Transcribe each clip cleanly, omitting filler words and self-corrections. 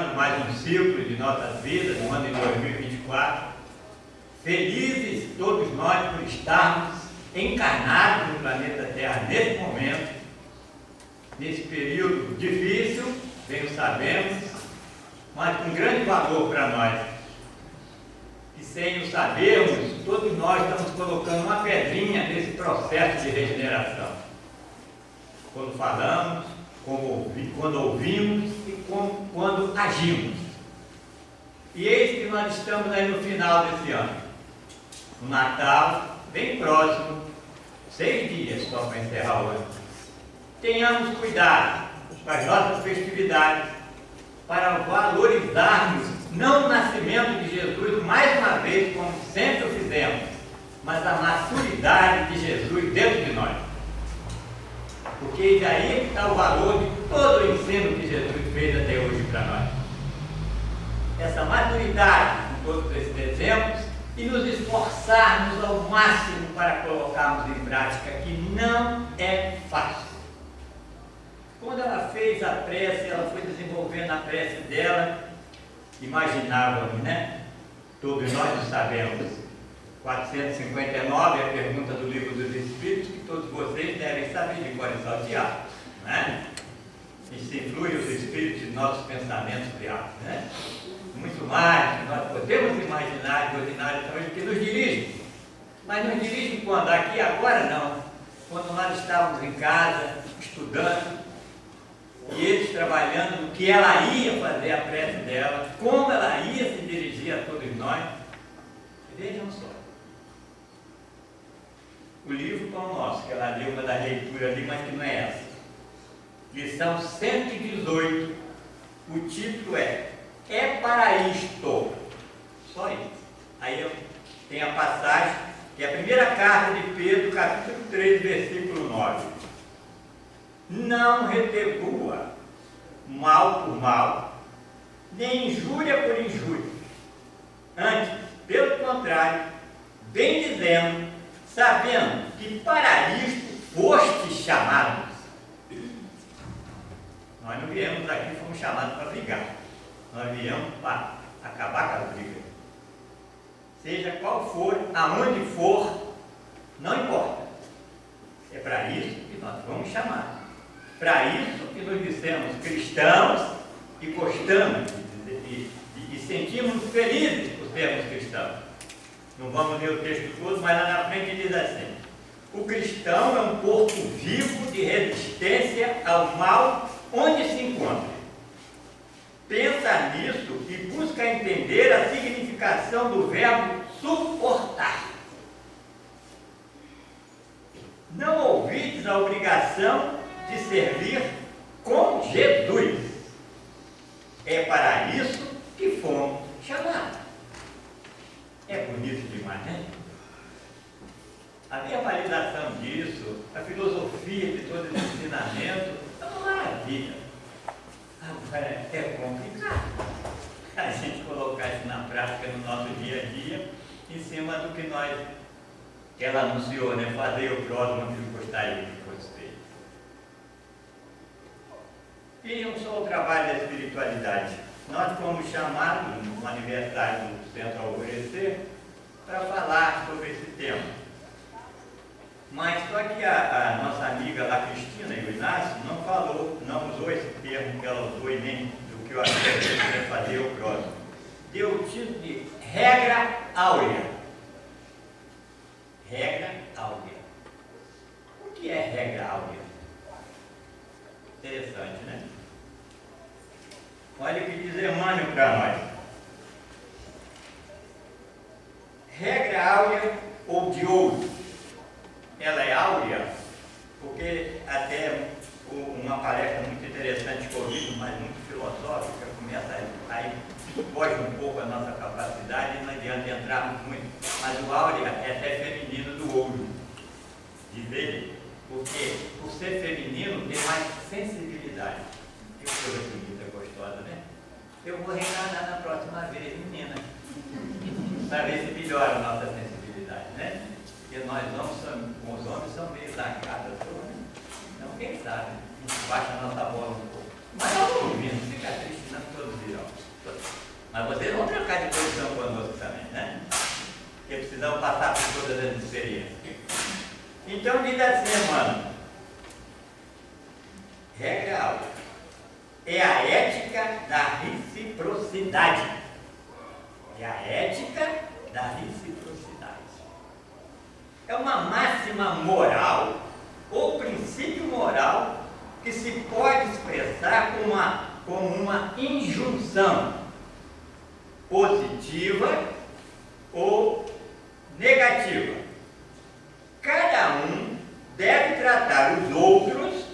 terminando mais um ciclo de nossas vidas, no ano de 2024. Felizes todos nós por estarmos encarnados no planeta Terra nesse momento, nesse período difícil, bem o sabemos, mas com grande valor para nós. E sem o sabermos, todos nós estamos colocando uma pedrinha nesse processo de regeneração. Quando falamos, quando ouvimos e quando agimos. E eis que nós estamos aí no final desse ano. O Natal, bem próximo, 6 dias só para encerrar o ano. Tenhamos cuidado com as nossas festividades para valorizarmos não o nascimento de Jesus mais uma vez, como sempre o fizemos, mas a maturidade de Jesus dentro de nós. Porque daí é que está o valor de todo o ensino que Jesus fez até hoje para nós. Essa maturidade com todos esses exemplos e nos esforçarmos ao máximo para colocarmos em prática, que não é fácil. Quando ela fez a prece, ela foi desenvolvendo a prece dela, imaginávamos, né? Todos nós sabemos. 459 é a pergunta do Livro dos Espíritos, que todos vocês devem saber de cor e salteado, né? E se influi os espíritos em nossos pensamentos criados, né? Muito mais que nós podemos imaginar de ordinário também, que nos dirigem. Mas nos dirigem quando? Aqui agora não. Quando nós estávamos em casa, estudando, e eles trabalhando no que ela ia fazer a prece dela, como ela ia se dirigir a todos nós. Vejam só. O livro Pão Nosso, que ela deu uma da leitura ali, mas que não é essa. Lição 118. O título é para isto. Só isso. Aí tem a passagem, que é a primeira carta de Pedro, capítulo 3, versículo 9. Não retribua mal por mal, nem injúria por injúria. Antes, pelo contrário, bem dizendo, sabendo que para isto foste chamados. Nós não viemos aqui, fomos chamados para brigar. Nós viemos para acabar com a briga. Seja qual for, aonde for, não importa. É para isso que nós fomos chamados. Para isso que nos dissemos cristãos e gostamos e sentimos felizes por sermos cristãos. Não vamos ler o texto todo, mas lá na frente diz assim: o cristão é um corpo vivo de resistência ao mal onde se encontra. Pensa nisso e busca entender a significação do verbo suportar. Não ouvides a obrigação de servir com Jesus. É para isso que fomos chamados. É bonito demais, né? A verbalização disso, a filosofia de todo esse ensinamento, é uma maravilha. Agora, é complicado a gente colocar isso na prática no nosso dia a dia, em cima do que ela anunciou, né? Fazer o próximo que gostaria que fosse feito. Vejam só o trabalho da espiritualidade. Nós fomos chamados no aniversário do Centro Alvorecer para falar sobre esse tema. Mas só que a nossa amiga lá, Cristina e o Inácio, não usou esse termo que ela usou e nem do que eu achei que ia fazer o próximo. Deu o título de regra áurea. Regra áurea. O que é regra áurea? Interessante, né? Olha o que diz Emmanuel para nós. Regra áurea ou de ouro. Ela é áurea, porque até uma palestra muito interessante que eu ouvi, mas muito filosófica, começa aí foge um pouco a nossa capacidade, não adianta entrarmos muito. Mas o áurea é até feminino do ouro, de ver, porque por ser feminino tem mais sensibilidade. Que coisa bonita, gostosa, né? Eu vou reencarnar na próxima vez, menina, para ver se melhora a nossa sensibilidade, né? Porque nós os homens são meio largados, né? Então quem sabe, a gente baixa a nossa bola um pouco. Mas vamos ouvindo, fica triste não todos irão. Mas vocês vão trocar de posição conosco também, né? Porque precisamos passar por todas as experiências. Então diz assim, mano, regra áurea é a ética da reciprocidade. É a ética da reciprocidade. É uma máxima moral ou princípio moral que se pode expressar como uma injunção positiva ou negativa. Cada um deve tratar os outros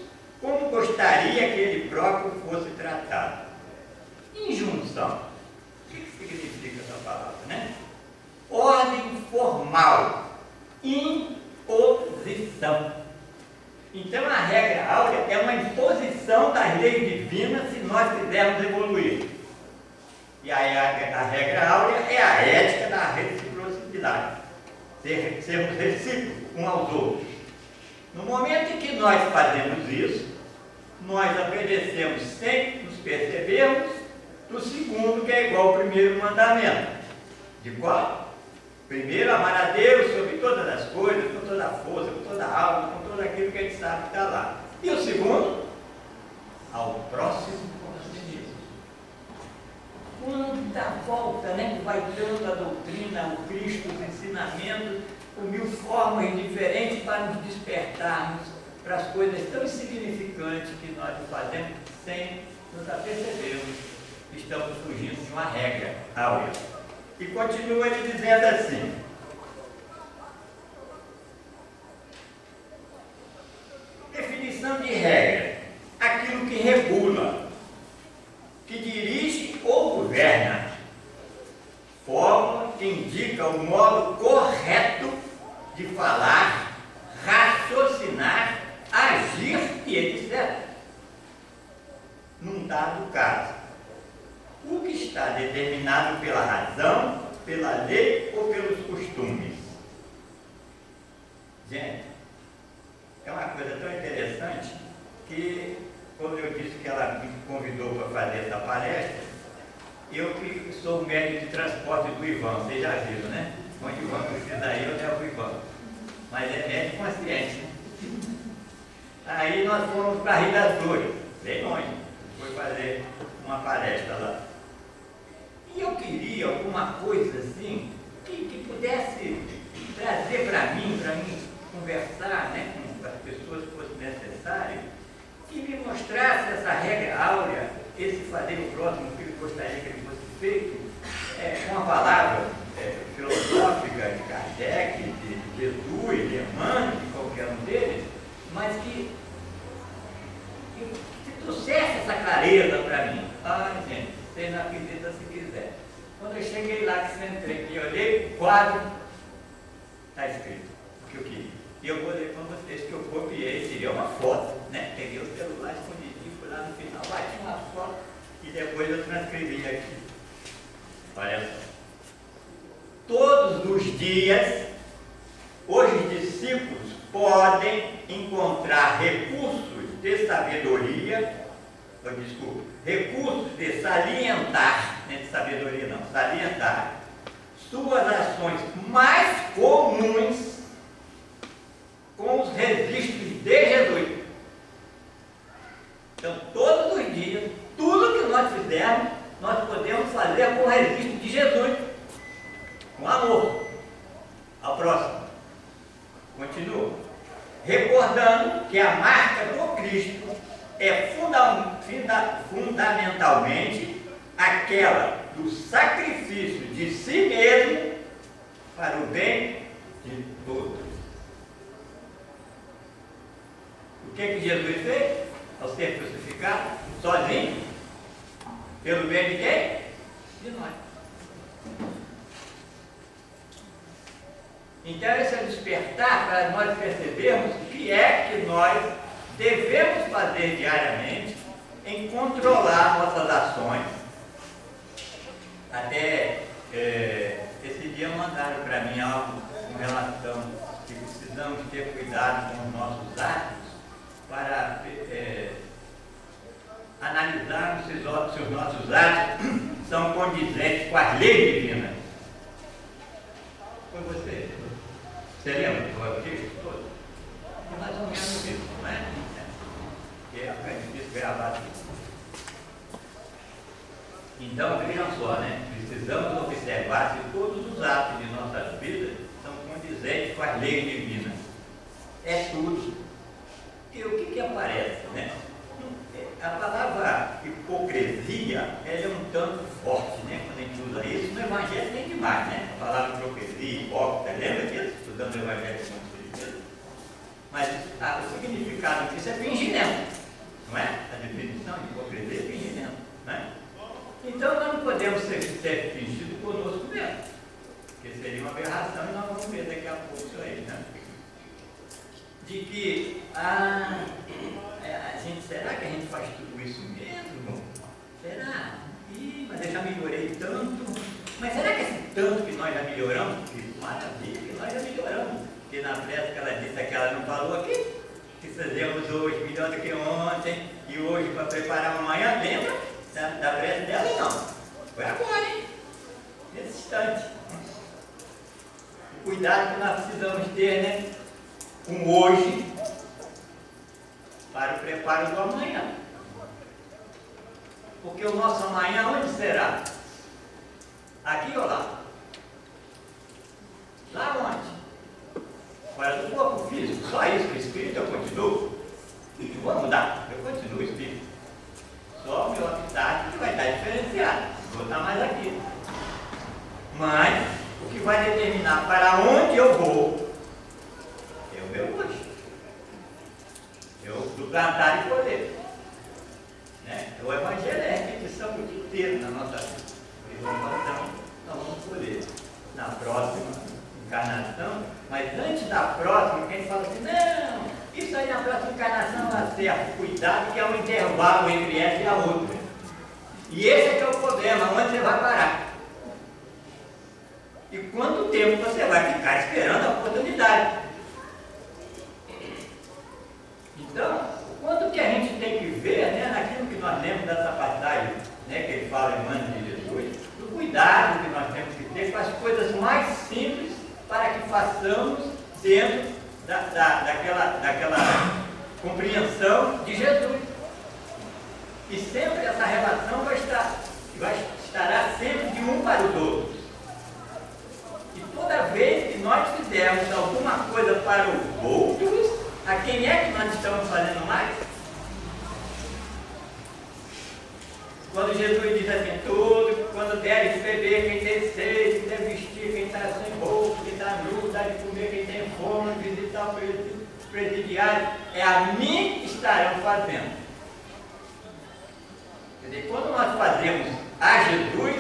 como gostaria que ele próprio fosse tratado. Injunção. O que significa essa palavra, né? Ordem formal. Imposição. Então a regra áurea é uma imposição das leis divinas se nós quisermos evoluir. E aí a regra áurea é a ética da reciprocidade. Sermos recíprocos uns aos outros. No momento em que nós fazemos isso, nós obedecemos sem nos percebermos do segundo, que é igual ao primeiro mandamento. De qual? Primeiro, amar a Deus sobre todas as coisas, com toda a força, com toda a alma, com tudo aquilo que a gente sabe que está lá. E o segundo, ao próximo como a si mesmo. Quanta volta, né? Vai dando a doutrina, o Cristo, os ensinamentos, por mil formas diferentes para nos despertarmos para as coisas tão insignificantes que nós fazemos sem nos apercebermos que estamos fugindo de uma regra áurea. E continua ele dizendo assim: definição de regra, aquilo que regula, que dirige ou governa, forma que indica o modo correto de falar, raciocinar, agir e etc. Num dado caso, o que está determinado pela razão, pela lei ou pelos costumes. Gente, é uma coisa tão interessante que, quando eu disse que ela me convidou para fazer essa palestra, eu que sou o médico de transporte do Ivan, vocês já viram, né? Quando o Ivan precisa ir, eu levo o Ivan. Mas é médico consciente, né? Aí nós fomos para Rio das Flores, bem longe, foi fazer uma palestra lá. E eu queria alguma coisa assim, que pudesse trazer para mim conversar, né, com as pessoas que fosse necessário, que me mostrasse essa regra áurea, esse fazer o próximo que ele gostaria que ele fosse feito, com uma palavra filosófica de Kardec, de Jesus, de Emmanuel, de qualquer um deles, mas que trouxesse essa clareza para mim. Ai, gente, vocês não acreditam se quiser. Quando eu cheguei lá, que sentei e olhei o quadro, está escrito o que eu queria. E eu vou ler para vocês que eu copiei, tirei uma foto, né? Peguei o celular escondidinho, fui lá no final, bati uma foto e depois eu transcrevi aqui. Olha só. Todos os dias, os discípulos podem encontrar recursos de sabedoria, recursos de salientar, não é de sabedoria não, salientar suas ações mais comuns com os registros de Jesus. Então, todos os dias, tudo que nós fizermos, nós podemos fazer com o registro de Jesus, com amor ao próximo. Continua. Recordando que a marca do Cristo é fundamentalmente aquela do sacrifício de si mesmo para o bem de todos. O que Jesus fez ao ser crucificado? Sozinho? Pelo bem de quem? De nós. Então esse é despertar para nós percebermos o que é que nós devemos fazer diariamente em controlar nossas ações. Até esse dia mandaram para mim algo com relação que precisamos ter cuidado com os nossos atos para analisarmos se os nossos atos são condizentes com as leis divinas. Foi você. Você lembra do texto todo? É mais ou menos isso, não é? É difícil gravar aqui. Então, vejam só, né? Precisamos observar se todos os atos de nossas vidas são condizentes com as leis divinas. É tudo. E o que aparece, né? A palavra hipocrisia, ela é um tanto forte, né? Quando a gente usa isso, no Evangelho tem demais, né? A palavra hipocrisia, hipócrita, lembra disso? Estudando o Evangelho como Espiritismo. Mas o significado disso é fingimento, não é? A definição de hipocrisia é fingimento, não é? Então nós não podemos ser fingidos conosco mesmo, porque seria uma aberração e nós vamos ver daqui a pouco isso aí, né? De que será que a gente faz tudo isso mesmo? Será? Mas eu já melhorei tanto. Mas será que esse tanto que nós já melhoramos? Que maravilha, que nós já melhoramos. Porque na prece que ela disse, que ela não falou aqui, que fazemos hoje melhor do que ontem, e hoje para preparar amanhã, lembra da prece dela? Não. Foi agora, hein? Nesse instante. O cuidado que nós precisamos ter, né? Com hoje, para o preparo do amanhã. Porque o nosso amanhã onde será? Aqui ou lá? Lá onde? Fora do corpo físico. Só isso que o espírito eu continuo. Não vou mudar, eu continuo o espírito. Só o meu habitat que vai estar diferenciado. Vou estar mais aqui. Mas o que vai determinar para onde eu vou é o meu hoje. Do plantar e colher. Né? O Evangelho é a repetição o dia inteiro na nossa vida. Nós vamos colher na próxima encarnação, mas antes da próxima, quem fala assim, não, isso aí na próxima encarnação vai ser cuidado, que é um intervalo entre essa e a outra. E esse é que é o problema, onde você vai parar. E quanto tempo você vai ficar esperando a oportunidade. Então, quanto que a gente tem que ver, né, naquilo que nós lemos dessa passagem, né, que ele fala em Emmanuel de Jesus, do cuidado que nós temos que ter com as coisas mais simples para que façamos dentro daquela compreensão de Jesus. E sempre essa relação estará sempre de um para os outros. E toda vez que nós fizermos alguma coisa para os outros, a quem é que nós estamos fazendo mais? Quando Jesus diz assim, quando deres de beber, quem tem sede, quem tem vestir, quem está sem roupa, quem está nu, dá de comer, quem tem fome, visitar o presidiário, é a mim que estarão fazendo. Quer dizer, quando nós fazemos a Jesus,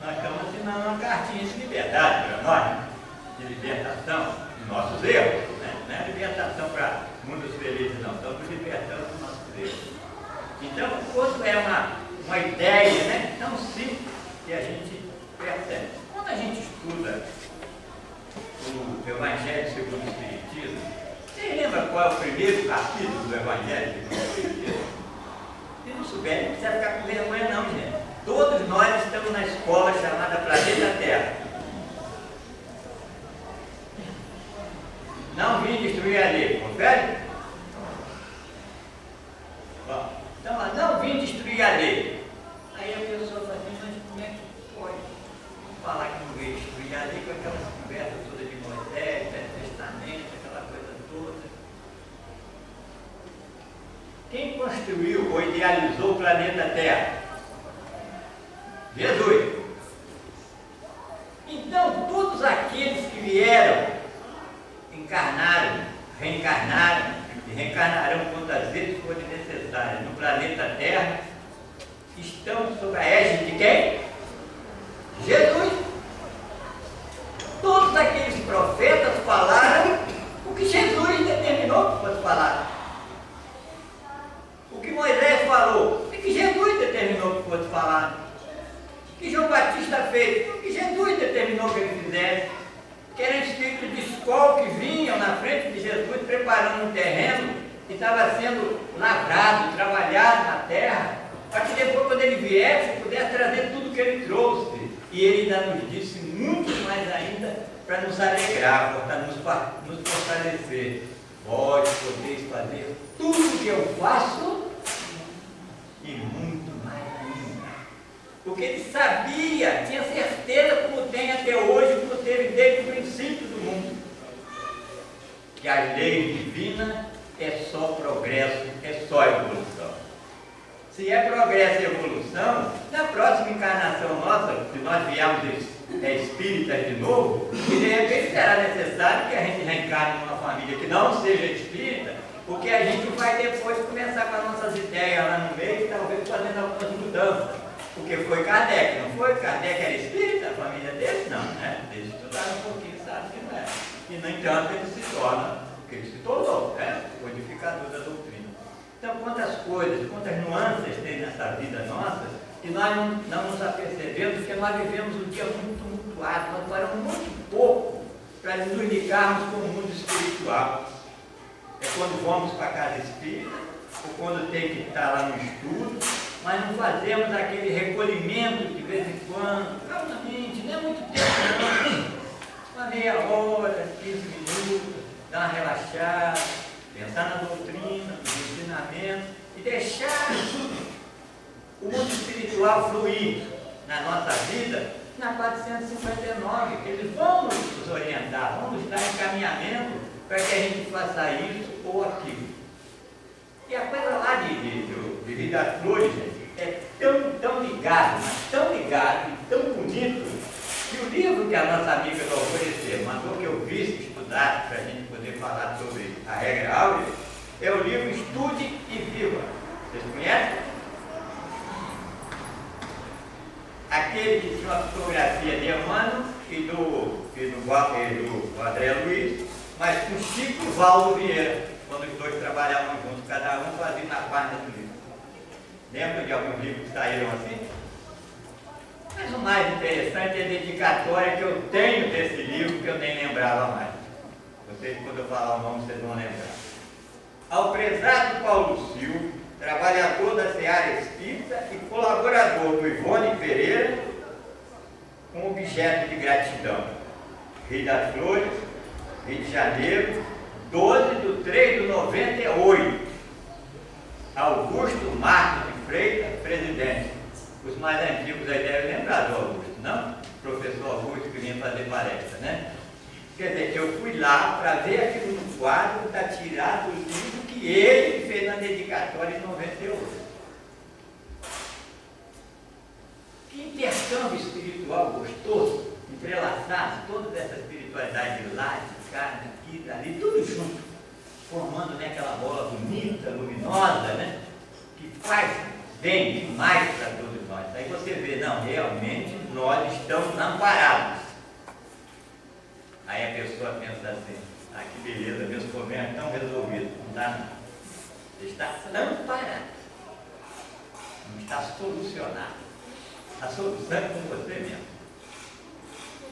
nós estamos assinando uma cartinha de liberdade para nós, de libertação de nossos erros. Não é libertação para mundos felizes, não. Estamos libertando os nossos erros. Então, quando é uma ideia, né, tão simples que a gente percebe. Quando a gente estuda o Evangelho segundo o Espiritismo, você lembra qual é o primeiro capítulo do Evangelho segundo o Espiritismo? Se não souber, não precisa ficar com vergonha, não, gente. Todos nós estamos na escola chamada Planeta Terra. Não vim destruir a lei, confere? Então, não vim destruir a lei. Aí a pessoa fala assim, mas como é que pode falar que não veio destruir a lei com aquela conversa toda de Moisés, Velho Testamento, aquela coisa toda? Quem construiu ou idealizou o planeta Terra? Jesus. Então, todos aqueles que vieram, encarnaram, reencarnaram e reencarnarão quantas vezes forem necessárias no planeta Terra, estão sob a égide de quem? Jesus. Todos aqueles profetas falaram o que Jesus determinou que fosse falado. O que Moisés falou, o que Jesus determinou que fosse falado. O que João Batista fez, o que Jesus determinou que ele fizesse. Que eram espíritos de escola que vinham na frente de Jesus preparando um terreno que estava sendo lavrado, trabalhado na terra, para que depois, quando ele viesse, pudesse trazer tudo que ele trouxe. E ele ainda nos disse muito mais ainda para nos alegrar, para nos fortalecer. Vós podeis fazer tudo que eu faço e muito mais ainda. Porque ele sabia, tinha certeza, como tem até hoje, como teve desde o princípio do mundo, que a lei divina é só progresso, é só evolução. Se é progresso e evolução, na próxima encarnação nossa, se nós viemos espíritas de novo, e de repente será necessário que a gente reencarne numa família que não seja espírita, porque a gente vai depois começar com as nossas ideias lá no meio e talvez fazendo algumas mudanças. Porque foi Kardec, não foi? Kardec era espírita, a família dele? Não, né? Eles estudaram um pouquinho, sabe que não é. E, no entanto, ele se torna o que ele se tornou, né? Codificador da doutrina. Então, quantas coisas, quantas nuances tem nessa vida nossa, que nós não nos apercebemos, porque nós vivemos um dia muito tumultuado, nós paramos muito pouco para nos ligarmos com o mundo espiritual. É quando vamos para a casa espírita, ou quando tem que estar lá no estudo, mas não fazemos aquele recolhimento de vez em quando, calmamente, não é muito tempo, não. Uma meia hora, 15 minutos, dar uma relaxada, pensar na doutrina, no ensinamento e deixar o mundo espiritual fluir na nossa vida na 459, que eles vão nos orientar, vão nos dar encaminhamento para que a gente faça isso ou aquilo. E a coisa lá de Rio das Flores, gente, é tão ligado, mas tão ligado e tão bonito, que o livro que a nossa amiga vai oferecer, mandou que eu visse, estudasse, para a gente poder falar sobre a regra áurea, é o livro Estude e Viva. Vocês conhecem? Aquele que tinha uma fotografia de Emmanuel e do André Luiz, mas com Chico e Valdo Vieira, quando os dois trabalhavam juntos, cada um fazia na página do livro. Lembra de alguns livros que saíram assim? Mas o mais interessante é a dedicatória que eu tenho desse livro, que eu nem lembrava mais. Vocês, quando eu falar o nome, vocês vão lembrar. Ao prezado Paulo Silva, trabalhador da Seara Espírita e colaborador do Ivone Pereira, com objeto de gratidão. Rio das Flores, Rio de Janeiro, 12/3/98. Augusto Marcos de Freitas, presidente. Os mais antigos aí devem lembrar do Augusto, não? Professor Augusto que vinha fazer palestra, né? Quer dizer, eu fui lá para ver aquilo no quadro, está tirado o livro que ele fez na dedicatória em 98. Que intercâmbio espiritual gostoso, entrelaçado, toda essa espiritualidade de lá, de cá, daqui, dali, tudo junto, formando, né, aquela bola bonita, luminosa, né? Que faz bem demais para todos nós. Aí você vê, não, realmente nós estamos amparados. Aí a pessoa pensa assim, ah, que beleza, meus problemas estão resolvidos. Não está, não. Você está amparado. Não está solucionado. A solução é com você mesmo.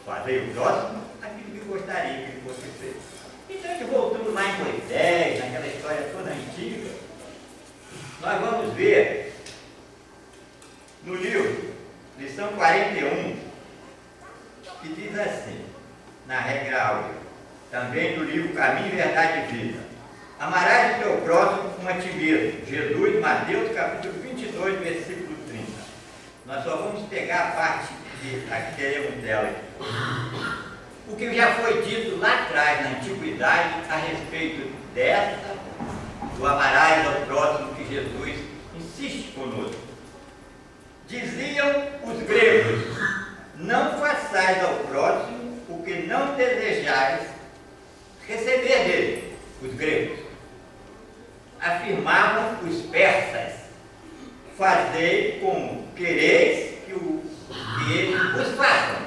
Fazer o próximo aquilo que gostaria que fosse feito. Então, a gente voltando lá em Moisés, naquela história toda antiga, nós vamos ver no livro, lição 41, que diz assim, na regra áurea, também do livro Caminho, Verdade e Vida: amarás o teu próximo como a ti mesmo. Jesus, Mateus, capítulo 22, versículo 30. Nós só vamos pegar a parte que queremos dela aqui. O que já foi dito lá atrás, na antiguidade, a respeito dessa, do amarás ao próximo, que Jesus insiste conosco. Diziam os gregos: não façais ao próximo o que não desejais receber dele. Os gregos. Afirmavam os persas: fazei como quereis que eles vos façam.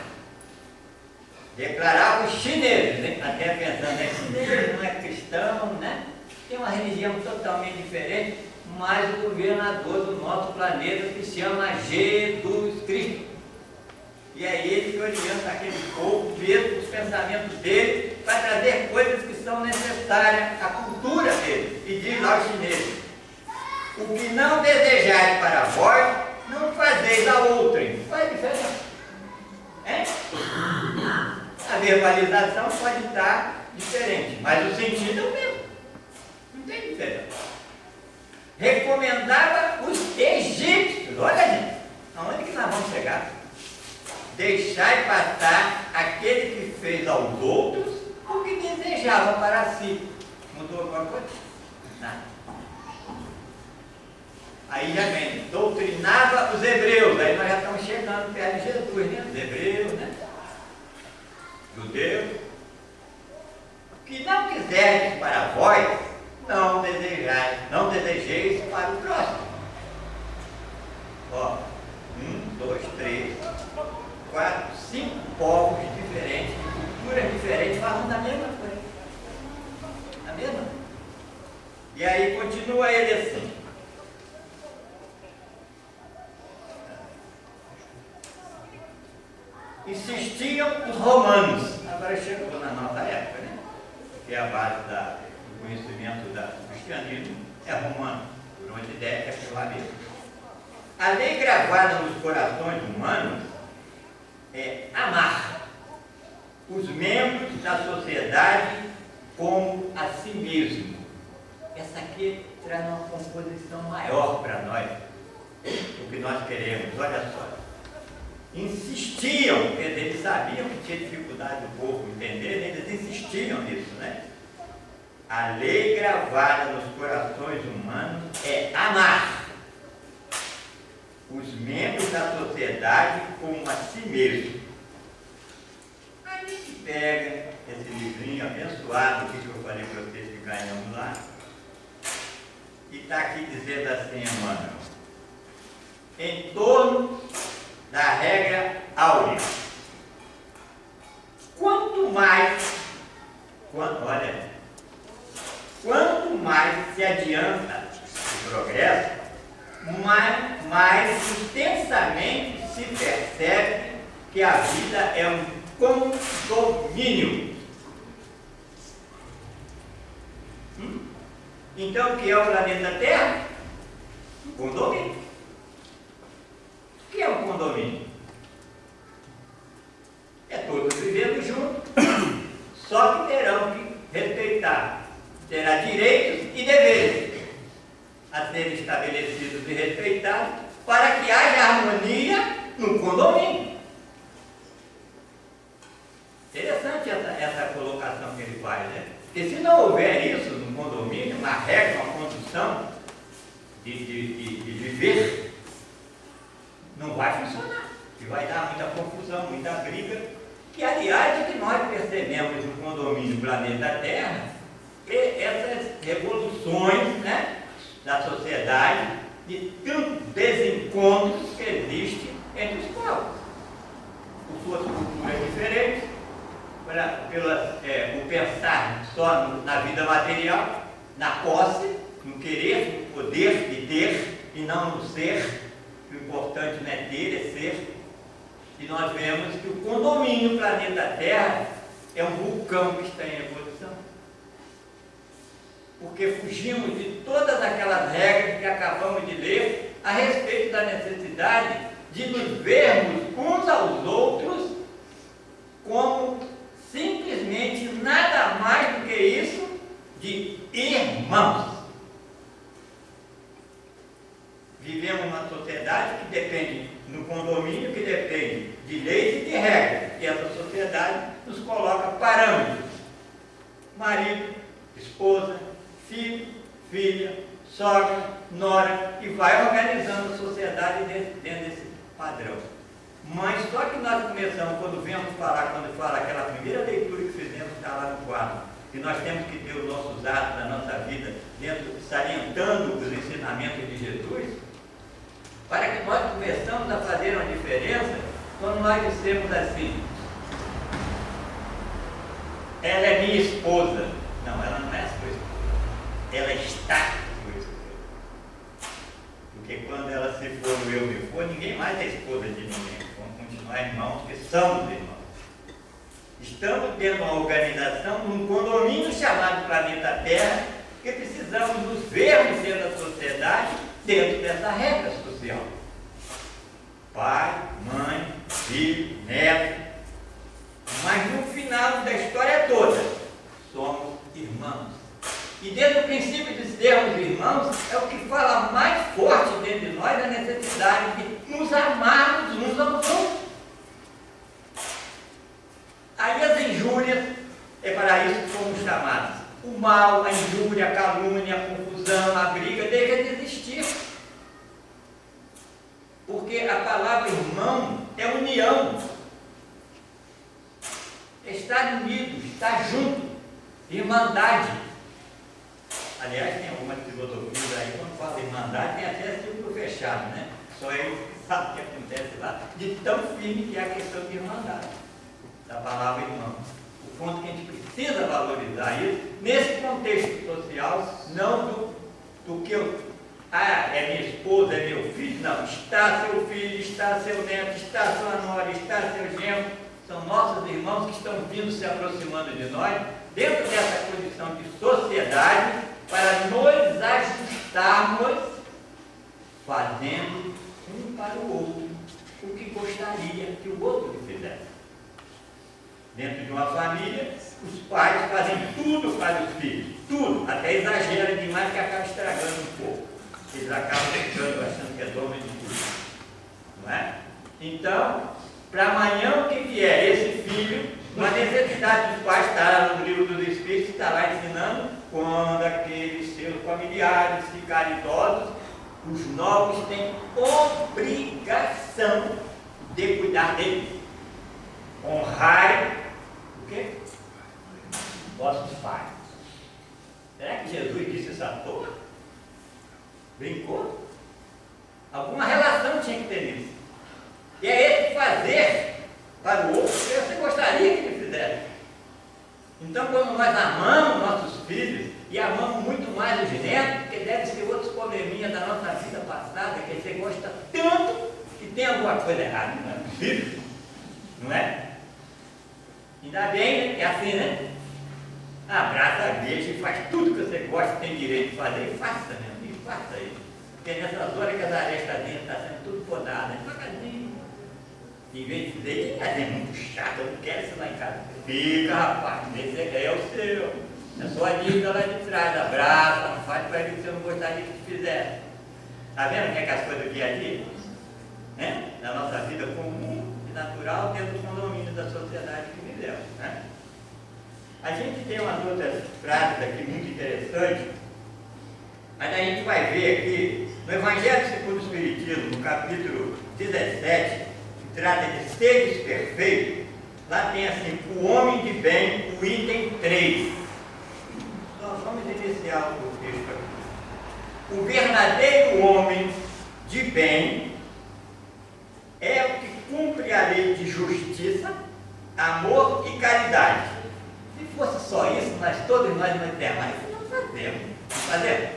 Declaravam os chineses, né? Até pensando, né? Chinês não é cristão, né? Tem uma religião totalmente diferente, mas o governador do nosso planeta se chama Jesus Cristo. E é ele que orienta aquele povo, mesmo os pensamentos dele, para trazer coisas que são necessárias à cultura dele. E diz aos chineses: O que não desejais para vós, não fazeis a outrem. Qual é a diferença? Hein? A verbalização pode estar diferente, mas o sentido é o mesmo. Não tem diferença. Recomendava os egípcios. Olha, gente, aonde que nós vamos chegar? Deixai passar aquele que fez aos outros o que desejava para si. Mudou alguma coisa? Nada. Aí já vem, doutrinava os hebreus. Aí nós já estamos chegando perto de Jesus, né? Os hebreus, né? Judeus. Que não quiserdes para vós, não desejais, não desejeis para o próximo. Ó, 1, 2, 3, 4, 5 povos diferentes, culturas diferentes, falando da mesma coisa. A mesma. E aí continua ele assim. Insistiam os romanos. Agora chegou na nossa época, né? Que é a base do conhecimento do cristianismo, é romano, por onde der é pela mesma. A lei gravada nos corações humanos é amar os membros da sociedade como a si mesmo. Essa aqui traz uma composição maior para nós do que nós queremos. Olha só. Insistiam, quer dizer, eles sabiam que tinha dificuldade do povo entender, eles insistiam nisso, né? A lei gravada nos corações humanos é amar os membros da sociedade como a si mesmo. Aí a gente pega esse livrinho abençoado que eu falei para vocês que ganhamos lá, e está aqui dizendo assim, Emmanuel, em torno da regra áurea. Quanto mais mais se adianta o progresso, mais intensamente se percebe que a vida é um condomínio. Então, o que é o planeta Terra? Um condomínio. O que é um condomínio? É todos vivendo juntos, só que terão que respeitar. Terá direitos e deveres a serem estabelecidos e respeitados para que haja harmonia no condomínio. Interessante essa colocação que ele faz, né? Porque se não houver isso no condomínio, uma regra, uma condição de viver, não vai funcionar. E vai dar muita confusão, muita briga. Que, aliás, o que nós percebemos no condomínio Planeta Terra é essas revoluções, né, da sociedade, de tantos desencontros que existem entre os povos. Por suas culturas diferentes, o pensar só na vida material, na posse, no querer, no poder de ter e não no ser. O importante não é ter, é ser. E nós vemos que o condomínio Planeta Terra é um vulcão que está em evolução. Porque fugimos de todas aquelas regras que acabamos de ler a respeito da necessidade de nos vermos uns aos outros como simplesmente nada mais do que isso, de irmãos. Vivemos numa sociedade que depende, no condomínio que depende de leis e de regras, e essa sociedade nos coloca parâmetros: marido, esposa, filho, filha, sogra, nora, e vai organizando a sociedade dentro desse padrão. Mas só que nós começamos, quando fala aquela primeira leitura que fizemos, está lá no quadro, que nós temos que ter os nossos atos da nossa vida salientando os ensinamentos de Jesus, para que nós começamos a fazer uma diferença quando nós dissemos assim: ela é minha esposa. Não, ela não é a sua esposa. Ela está sua esposa. Porque quando ela se for no eu me for, ninguém mais é esposa de ninguém. Vamos continuar irmãos, porque somos irmãos. Estamos tendo uma organização num condomínio chamado Planeta Terra, que precisamos nos vermos dentro da sociedade dentro dessa regra social. Pai, mãe, filho, neto. Mas no final da história toda, somos irmãos. E dentro do princípio de sermos irmãos, é o que fala mais forte dentro de nós a necessidade de nos amarmos uns aos outros. Aí as injúrias, é para isso que fomos chamados. O mal, a injúria, a calúnia, a confusão, a briga, deixa de existir. Porque a palavra irmão é união. É estar unido, estar junto, irmandade. Aliás, tem algumas filosofias aí, quando fala irmandade, tem até círculo fechado, né? Só eu sabe o que acontece lá, de tão firme que é a questão de irmandade, da palavra irmão. O ponto que a gente precisa valorizar isso, nesse contexto social, não do que eu... Ah, é minha esposa, é meu filho. Não, está seu filho, está seu neto, está sua nora, está seu genro. São nossos irmãos que estão vindo se aproximando de nós, dentro dessa condição de sociedade, para nos ajustarmos, fazendo um para o outro o que gostaria que o outro lhe fizesse. Dentro de uma família, os pais fazem tudo para os filhos, tudo, até exagera demais que acaba estragando um pouco. Eles acabam ficando achando que é dono de tudo. Não é? Então, para amanhã o que é? Esse filho, uma necessidade dos pais, está lá no livro dos Espíritos, está lá ensinando, quando aqueles seus familiares ficarem idosos, os novos têm obrigação de cuidar deles. Honrarem o quê? Vossos pais. Será que Jesus disse isso à toa? Brincou? Alguma relação tinha que ter nisso. E é esse fazer para o outro que você gostaria que ele fizesse. Então, quando nós amamos nossos filhos, e amamos muito mais os netos, porque deve ser outros probleminhas da nossa vida passada, que você gosta tanto que tem alguma coisa errada, não é possível? Não é? Ainda bem, né? É assim, né? Abraça, beija e faz tudo que você gosta, tem direito de fazer, e faça, meu amigo, faça isso. Porque nessas horas que as arestadinhas estão sendo tudo podadas, devagarzinho. Em vez de dizer, é muito chato, eu não quero isso lá em casa. Fica, rapaz, esse é o seu. É só a dívida lá de trás, abraça, não faz para ele que você não gostaria que te fizesse. Está vendo o que é que as coisas do dia a dia? Né? Na nossa vida comum e natural, dentro dos condomínios da sociedade que vivemos. Né? A gente tem umas outras frases aqui muito interessantes, mas a gente vai ver aqui, no Evangelho segundo o Espiritismo, no capítulo 17, que trata de seres perfeitos, lá tem assim, o homem de bem, o item 3. Nós vamos iniciar o texto aqui. O verdadeiro homem de bem é o que cumpre a lei de justiça, amor e caridade. Se fosse só isso, todos nós não temos, mas isso não fazemos. Não fazemos?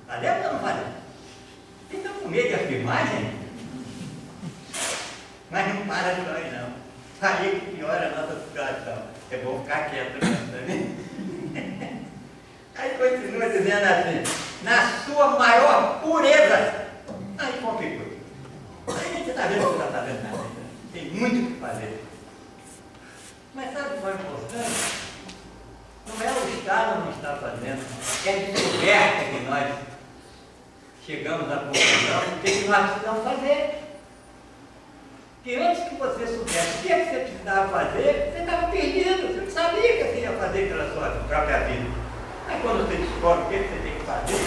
Fazemos ou não fazemos? Vocês estão com medo de afirmar, gente? Mas não para de nós, não. Aí que piora a nossa situação. É bom ficar quieto também. Aí continua dizendo assim, na sua maior pureza. Aí complicou. Aí a gente está vendo que não está vendo nada. Tem muito o que fazer. Mas sabe o que é importante? Não é o Estado não está fazendo, é a descoberta que nós chegamos à conclusão do que nós precisamos fazer. Porque antes que você soubesse o que você precisava fazer, você estava perdido, você não sabia o que você ia fazer pela sua própria vida. Aí quando você descobre o que você tem que fazer,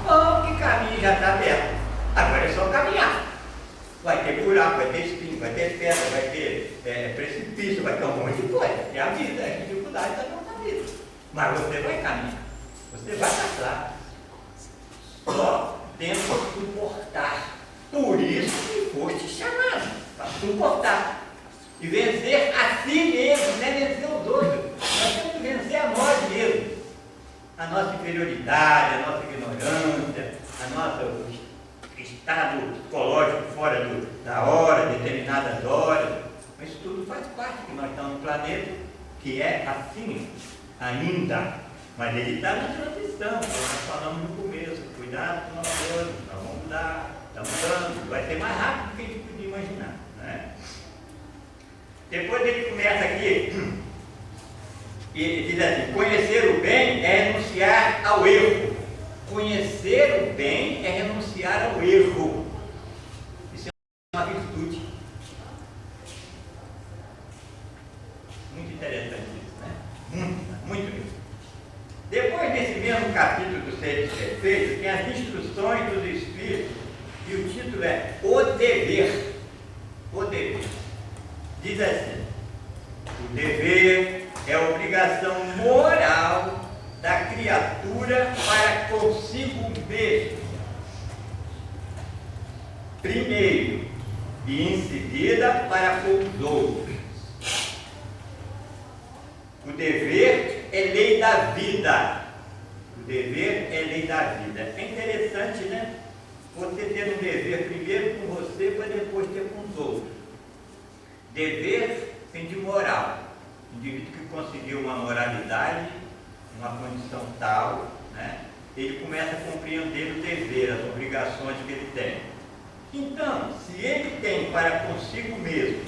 bom, que caminho já está aberto. Agora é só caminhar. Vai ter buraco, vai ter espinho, vai ter pedra, vai ter precipício, vai ter um monte de coisa. É a vida, é a dificuldade da nossa vida. Mas você vai caminhar, você vai passar. Só tendo que suportar. Por isso que foste chamado, para suportar. E vencer a si mesmo, não é vencer os outros. Nós temos que vencer a nós mesmos. A nossa inferioridade, a nossa ignorância, a nossa estado psicológico fora da hora, determinadas horas. Mas isso tudo faz parte, que nós estamos no planeta que é assim ainda. Mas ele está na transição, como nós falamos no começo, cuidado com nós todos, nós vamos mudar, estamos mudando, vai ser mais rápido do que a gente podia imaginar. Né? Depois ele começa aqui, e diz assim, conhecer o bem é renunciar ao erro. Conhecer o bem é renunciar ao erro. Isso é uma virtude. Muito interessante isso, né? Muito mesmo. Depois, nesse mesmo capítulo do Ser Perfeito, tem as instruções dos Espíritos, e o título é O Dever. O Dever. Diz assim, o dever é a obrigação moral da criatura para consigo mesmo, primeiro, e em seguida para com os outros. O dever é lei da vida. O dever é lei da vida. É interessante, né? Você ter um dever primeiro com você para depois ter com os outros. Dever tem de moral. O indivíduo que conseguiu uma moralidade, uma condição tal, né? Ele começa a compreender o dever, as obrigações que ele tem. Então, se ele tem para consigo mesmo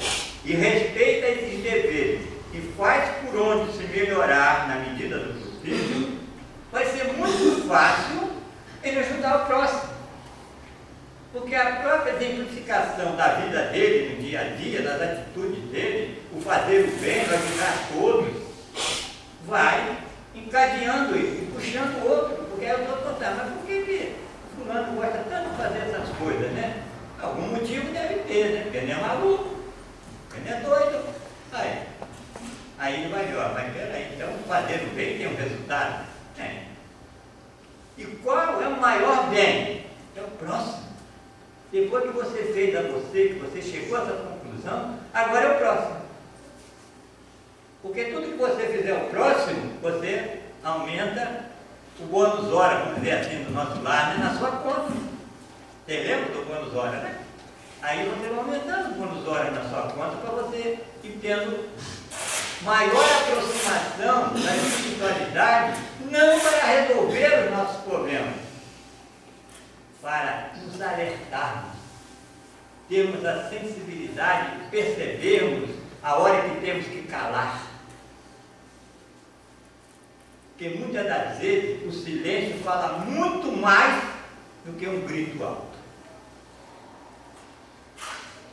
e respeita esses deveres e faz por onde se melhorar na medida do possível, vai ser muito fácil ele ajudar o próximo. Porque a própria exemplificação da vida dele no dia a dia, das atitudes dele, o fazer o bem, o ajudar todos, vai encadeando ele, puxando o outro, porque aí eu estou contando, mas por que fulano gosta tanto de fazer essas coisas, né? Algum motivo deve ter, né? Porque ele é maluco, ele é doido. Aí ele vai ver, mas peraí, então fazer o bem tem um resultado? Tem. E qual é o maior bem? É o próximo. Depois que você fez a você, que você chegou a essa conclusão, agora é o próximo. Porque tudo que você fizer ao próximo, você aumenta o bônus hora, vamos dizer assim, do nosso lar, né, na sua conta. Você lembra do bônus hora, né? Aí você vai aumentando o bônus hora na sua conta para você ir tendo maior aproximação da espiritualidade, não para resolver os nossos problemas, para nos alertarmos, termos a sensibilidade de percebermos a hora que temos que calar. Porque muitas das vezes o silêncio fala muito mais do que um grito alto.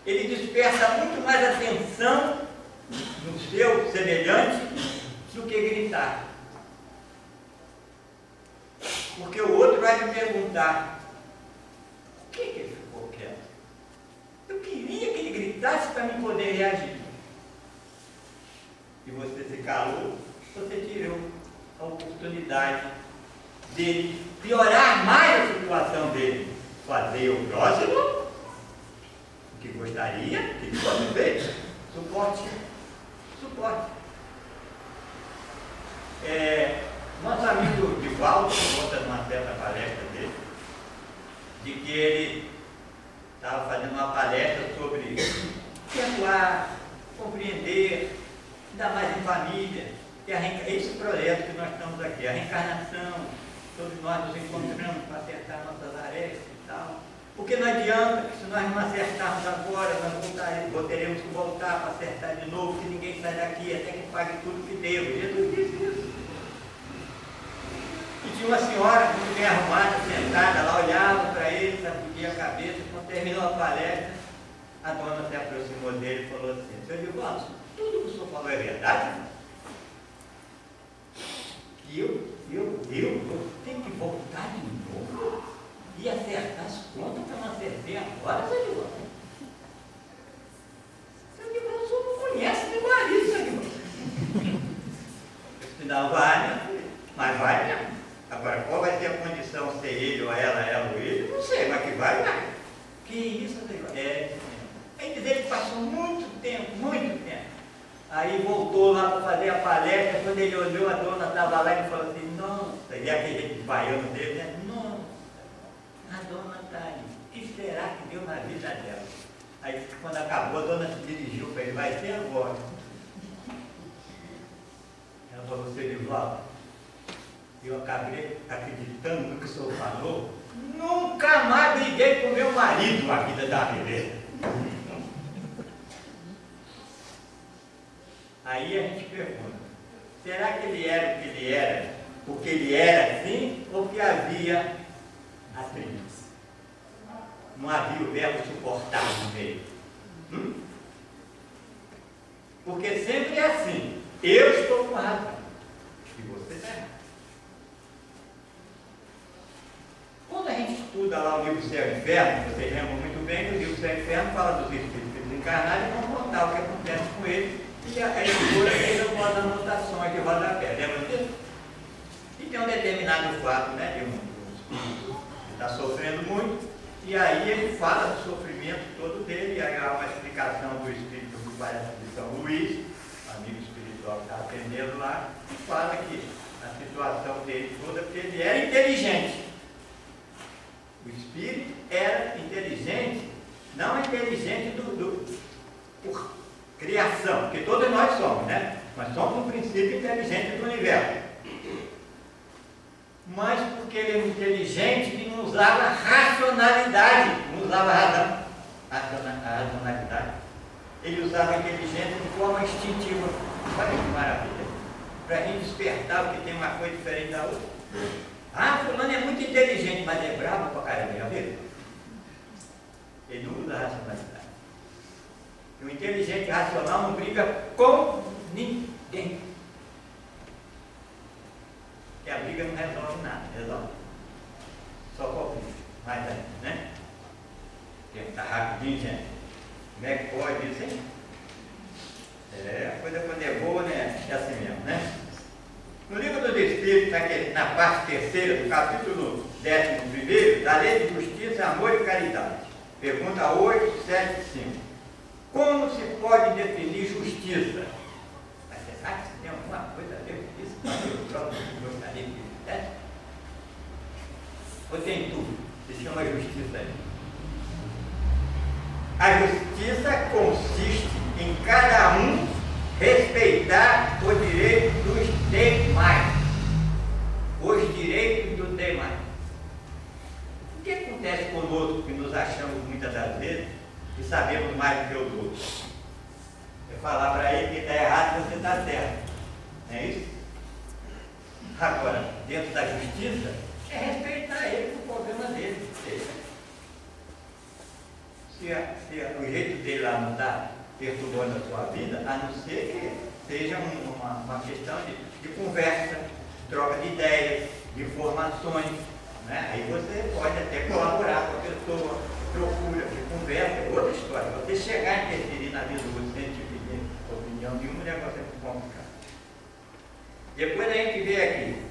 Ele desperta muito mais atenção no seu semelhante do que gritar. Porque o outro vai me perguntar, por que ele ficou quieto? Eu queria que ele gritasse para mim poder reagir. E você se calou, você tirou a oportunidade de piorar mais a situação dele. Fazer o próximo o que gostaria que ele fosse feito. Suporte. Nosso amigo Divaldo conta numa certa palestra dele, de que ele estava fazendo uma palestra sobre perdoar, compreender, ainda mais em família, esse projeto que nós estamos aqui, a reencarnação, todos nós nos encontramos para acertar nossas arestas e tal. Porque não adianta que se nós não acertarmos agora, nós teremos que voltar para acertar de novo, que ninguém sai daqui até que pague tudo que devo. Jesus disse isso. E tinha uma senhora muito bem arrumada, sentada lá, olhava para ele, sacudia a cabeça. Quando terminou a palestra, a dona se aproximou dele e falou assim, senhor Divaldo, tudo que o senhor falou é verdade? E eu tenho que voltar de novo e acertar as contas que eu não acertei agora, senhor Divaldo. Senhor Divaldo, o senhor não conhece meu marido, senhor Divaldo. Eu disse, não vai, mas vai mesmo. Agora, qual vai ter a condição, ser ele ou ela ou ele? Não sei, mas que vai. Que isso, senhor? Aí dizer que passou muito tempo. Aí voltou lá para fazer a palestra, quando ele olhou, a dona estava lá e falou assim, nossa, e aquele baiano dele, né? Nossa, a dona está aí, o que será que deu na vida dela? Aí quando acabou, a dona se dirigiu para ele, vai ser agora. Ela falou, seu Divaldo, eu acabei acreditando no que o senhor falou, Nunca mais briguei com meu marido, a vida da beleza. Aí a gente pergunta, será que ele era o que ele era, porque ele era assim, ou porque havia atritos? Não havia o verbo suportar no meio. Porque sempre é assim, eu estou com razão, e você está errado. Quando a gente estuda lá o livro Céu e Inferno, vocês lembram muito bem que o livro Céu e Inferno fala dos espíritos encarnados e vão contar o que acontece com eles, e a editora fez algumas anotações de rodapé, lembra disso? E tem um determinado fato, né, de um espírito que está sofrendo muito, e aí ele fala do sofrimento todo dele, e aí há uma explicação do espírito do parece de São Luís, amigo espiritual que está atendendo lá, e fala que a situação dele toda, porque ele era inteligente. O espírito era inteligente, não inteligente por criação, porque todos nós somos, né? Nós somos um princípio inteligente do universo. Mas porque ele é inteligente e não usava racionalidade, não usava razão, a racionalidade. Ele usava a inteligência de forma instintiva. Olha que maravilha! Para a gente despertar o que tem uma coisa diferente da outra. Ah, fulano é muito inteligente, mas é bravo pra caramba, já viu? Ele não usa a racionalidade. E o inteligente racional não briga com ninguém. Porque a briga não resolve nada, resolve só conflito. Mais ainda, né? Está rapidinho, gente. Como é que pode isso, hein? A coisa quando é boa, né? É assim mesmo, né? No livro dos Espíritos, na parte terceira, do capítulo 11, da lei de justiça, amor e caridade. Pergunta 8, 7, 5. Como se pode definir justiça? Mas será que tem alguma coisa a ver com isso? Eu próprio gostaria que fizesse? Ou tem tudo? Se chama justiça aí. A justiça consiste em cada um respeitar o direito dos demais. Os direitos dos demais. O que acontece conosco que nos achamos muitas das vezes e sabemos mais do que os outros? Eu falar para ele que está errado e você está certo. Não é isso? Agora, dentro da justiça, é respeitar ele com o problema dele. Se o jeito dele lá não está perturbando a sua vida, a não ser que seja uma questão de conversa, troca de ideias, de informações, né? Aí você pode até colaborar com a pessoa, procura, de conversa, é outra história. Você chegar a interferir na vida do outro sem te pedir opinião nenhuma, o negócio é muito complicado. Depois a gente vê aqui,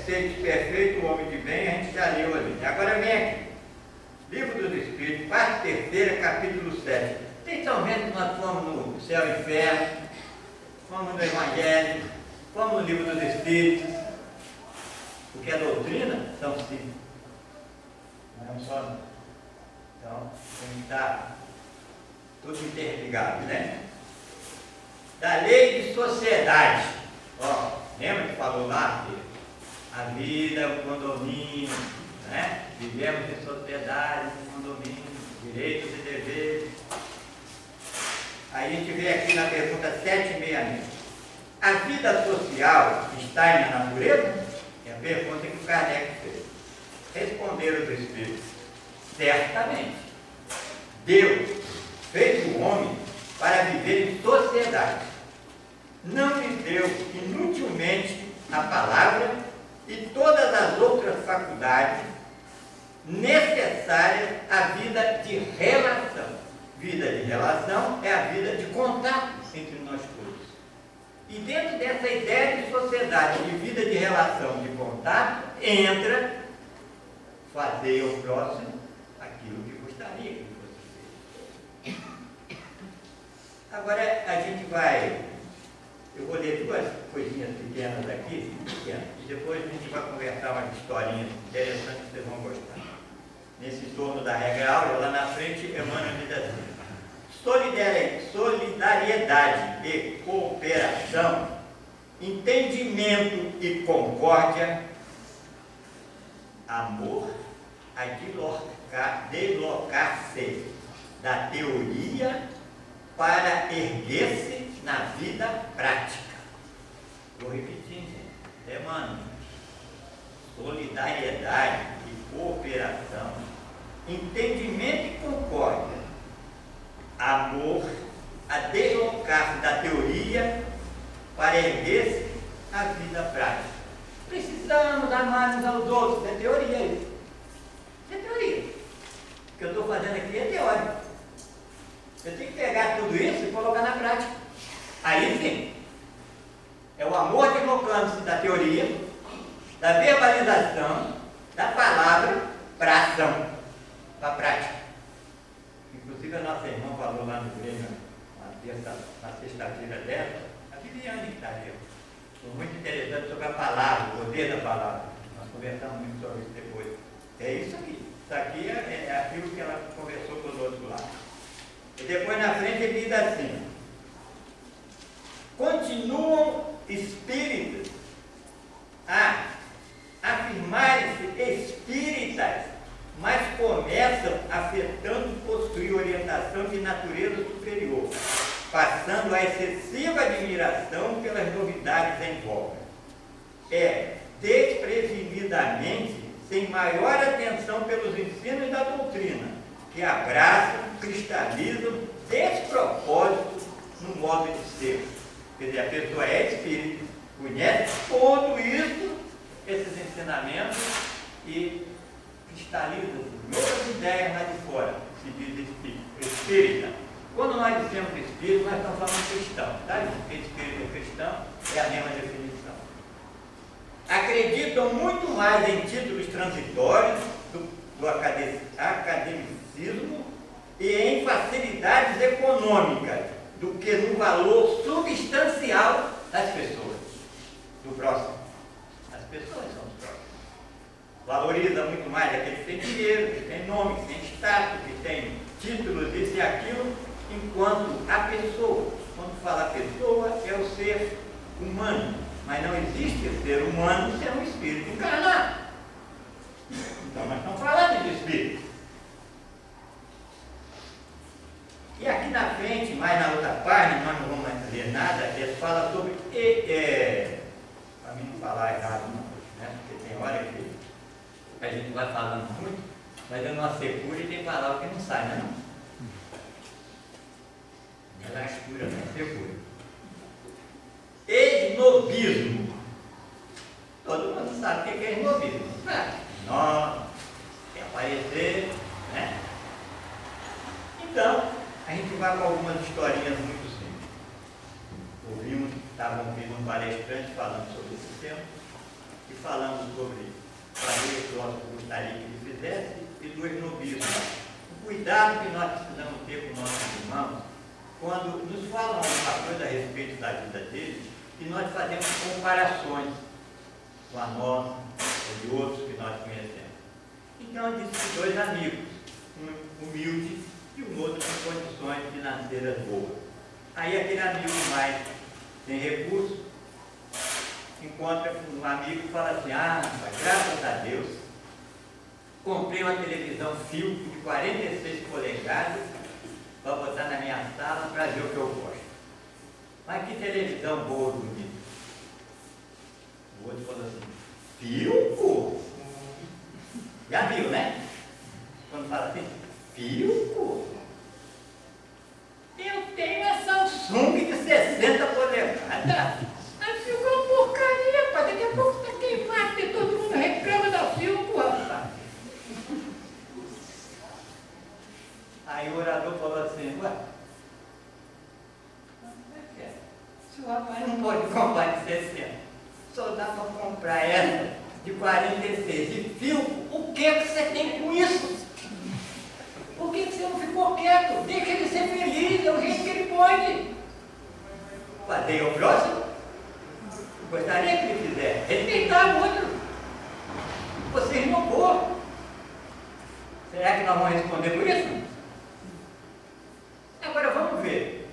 ser perfeito, o homem de bem, a gente já leu ali. Agora vem aqui, Livro dos Espíritos, parte terceira, capítulo 7. Vocês estão vendo que nós fomos no Céu e Inferno, fomos no Evangelho, fomos no Livro dos Espíritos, porque a doutrina são cinco. Não é só. Então, tem que estar tudo interligado, né? Da lei de sociedade. Ó, lembra que falou lá que a vida é um condomínio, né? Vivemos em sociedade, em condomínio, direitos e deveres. Aí a gente vê aqui na pergunta 766. A vida social está na natureza? É a pergunta que o Kardec fez. Responderam os Espíritos: certamente. Deus fez o homem para viver em sociedade. Não lhe deu inutilmente a palavra e todas as outras faculdades necessárias à vida de relação. Vida de relação é a vida de contato entre nós todos. E dentro dessa ideia de sociedade, de vida de relação, de contato, entra fazer ao próximo aquilo que gostaria que fosse feito. Agora a gente vai, eu vou ler duas coisinhas pequenas aqui, e depois a gente vai conversar umas historinhas interessantes que vocês vão gostar. Nesse torno da regra áurea, lá na frente, Emmanuel diz assim: solidariedade e cooperação, entendimento e concórdia, amor a deslocar-se da teoria para erguer-se na vida prática. Vou repetir, gente. Demanda solidariedade e cooperação, entendimento e concórdia, amor, a deslocar-se da teoria para erguer-se na vida prática. Precisamos amar uns aos outros, é teoria isso. É teoria. O que eu estou fazendo aqui é teórico. Eu tenho que pegar tudo isso e colocar na prática. Aí sim, é o amor deslocando-se da teoria, da verbalização, da palavra para a ação, para a prática. Inclusive a nossa irmã falou lá no Grêmio, na sexta-feira dela, a Viviane que está ali. Foi muito interessante sobre a palavra, o poder da palavra. Nós conversamos muito sobre isso depois. É isso aqui. Isso aqui é aquilo que ela conversou conosco lá. E depois na frente ele diz assim: continuam espíritas a afirmarem-se espíritas, mas começam afetando possuir orientação de natureza superior, passando a excessiva admiração pelas novidades em voga. É desprevenidamente, sem maior atenção pelos ensinos da doutrina, que abraçam, cristalizam despropósitos no modo de ser. Quer dizer, a pessoa é espírita, conhece tudo isso, esses ensinamentos, e cristaliza outras ideias lá de fora, se diz espírita. Quando nós dizemos espírito, nós estamos falando cristão, tá? Porque espírito e cristão é a mesma definição. Acreditam muito mais em títulos transitórios do academicismo e em facilidades econômicas do que no valor substancial das pessoas, do próximo. As pessoas são os próximos. Valoriza muito mais aquele que tem dinheiro, que tem nome, que tem status, que tem títulos, isso e aquilo, enquanto a pessoa, quando fala a pessoa, é o ser humano, mas não existe ser humano sem um espírito encarnado. Então nós estamos falando de espírito. E aqui na frente, mais na outra página, nós não vamos mais ler nada, ele fala sobre, para mim não falar errado não, né? Porque tem hora que a gente vai falando muito, mas eu não asseguro e tem palavra que não sai, né? Ela escura, não assegura. Esnobismo. Todo mundo sabe o que é esnobismo. Nossa, quer aparecer, né? Então, a gente vai com algumas historinhas muito simples. Estavam ouvindo um palestrante falando sobre esse tema e falando sobre o que o gostaria que ele fizesse e do esnobismo. O cuidado que nós precisamos ter com nossos irmãos quando nos falam alguma coisa a respeito da vida deles e nós fazemos comparações com a nossa ou de outros que nós conhecemos. Então, eu disse que dois amigos, um humilde e um outro com condições financeiras boas. Aí aquele amigo mais sem recurso encontra um amigo e fala assim: graças a Deus, comprei uma televisão Philips de 46 polegadas para botar na minha sala para ver o que eu gosto. Mas que televisão boa, bonita. O outro falou assim: Philips? Já viu, né? Quando fala assim, Philips? Eu tenho a Samsung de 60 polegadas. Mas ficou uma porcaria, rapaz. Daqui a pouco está queimado, porque todo mundo reclama da Philips, rapaz. Aí o orador falou assim: ué, como é que é? Se o rapaz não pode comprar de 60, só dá para comprar essa de 46 de Philips, o que você tem com isso? Por que você não ficou quieto? Deixa ele ser feliz, é o jeito que ele pode. Fazer o próximo? Gostaria que ele fizesse. Respeitar o outro. Você inovou. Será que nós vamos responder por isso? Agora vamos ver.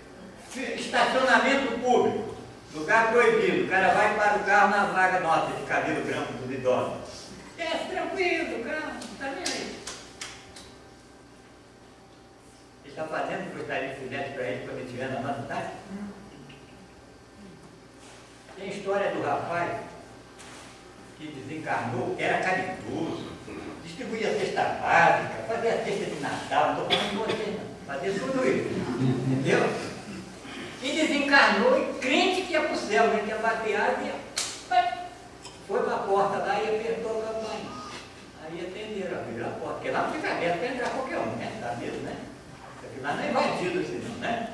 Estacionamento público, lugar proibido. O cara vai para o carro na vaga nossa de cabelo branco dos idosos. Tranquilo, o carro, está vendo aí? gostaria que fizesse para ele quando ele estiver na nossa idade? Tem a história do rapaz que desencarnou, era caridoso, distribuía cesta básica, fazia cesta de Natal, não estou falando de você não, fazia tudo isso, entendeu? E desencarnou e crente que ia para o céu, né? Que ia bater asa e foi para a porta lá e apertou a campanha. Aí atenderam, abriram a porta, porque lá não fica aberto para entrar qualquer um, né? Tá mesmo, né? Porque lá não é invadido assim, não, né?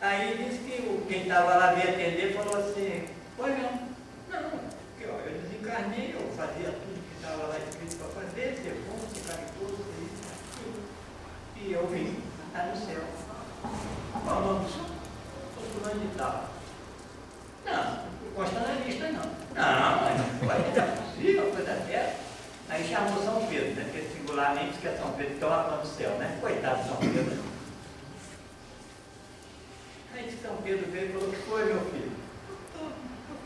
Aí disse que quem estava lá veio atender falou assim, pois não, porque ó, eu desencarnei, eu fazia tudo que estava lá escrito para fazer, ser bom, ser caridoso, isso, aquilo. E eu vim, está no céu. Qual o nome do senhor? Sou fulano de tal. Não, consta na lista não. Não, mas não pode, não é possível, coisa dessa. Aí chamou São Pedro, né? Porque singularmente que é São Pedro que está lá no céu, né? Coitado de São Pedro. Aí disse São Pedro veio e falou, o que foi, meu filho? Eu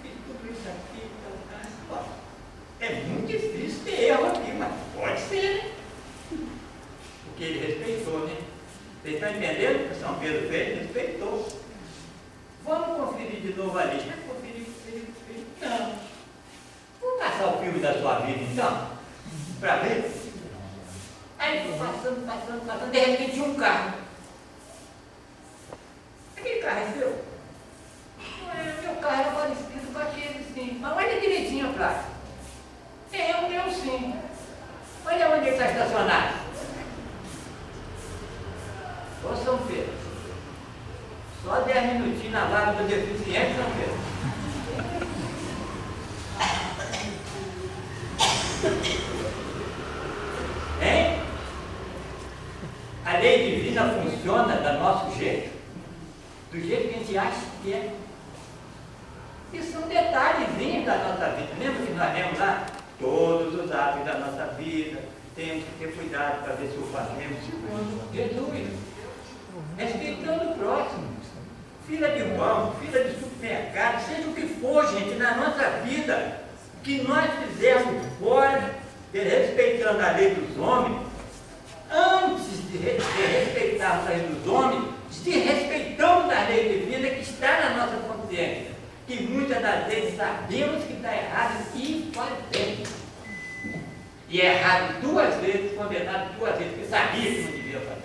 fiz tudo isso aqui, então, é muito difícil ter erro aqui, mas pode ser, né? Porque ele respeitou, né? Vocês estão entendendo o que São Pedro fez? Respeitou. Vamos conferir de novo a lista. Conferir. Não. Vamos passar o filme da sua vida, então? Para ver? Aí foi passando, de repente tinha um carro. Aquele carro é seu? Meu carro era parecido com aquele, sim. Mas olha direitinho a placa. É o meu, sim. Olha onde ele está estacionado. Ô São Pedro, só 10 minutinhos na vaga do deficiente, São Pedro. Hein? A lei divina funciona do nosso jeito, do jeito que a gente acha que é. E são detalhezinhos da nossa vida. Lembra que nós lemos lá? Todos os atos da nossa vida, temos que ter cuidado para ver se o fazemos segundo Jesus. Respeitando o próximo, fila de banco, fila de supermercado, seja o que for, gente, na nossa vida, que nós fizermos fora, respeitando a lei dos homens, antes de respeitarmos a lei dos homens, desrespeitamos a lei divina que está na nossa consciência, que muitas das vezes sabemos que está errado e fazemos. E é errado 2 vezes, condenado 2 vezes, porque sabia que não devia fazer.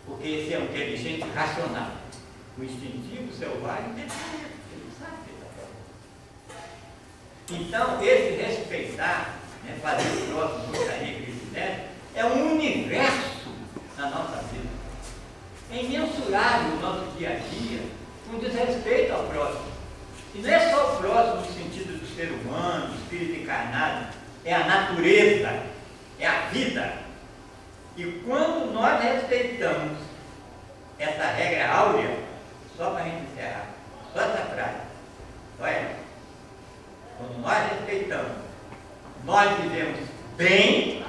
Porque esse é um inteligente racional. O instintivo selvagem ele não sabe o que está fazendo. Então, esse respeitar, né, fazer o próximo, gostaria que ele fizesse, é um universo na nossa vida. É imensurável o nosso dia a dia com desrespeito ao próximo. E não é só o próximo no sentido do ser humano, do espírito encarnado, é a natureza, é a vida. E quando nós respeitamos essa regra áurea, só para a gente encerrar, só essa frase, olha, quando nós respeitamos, nós vivemos bem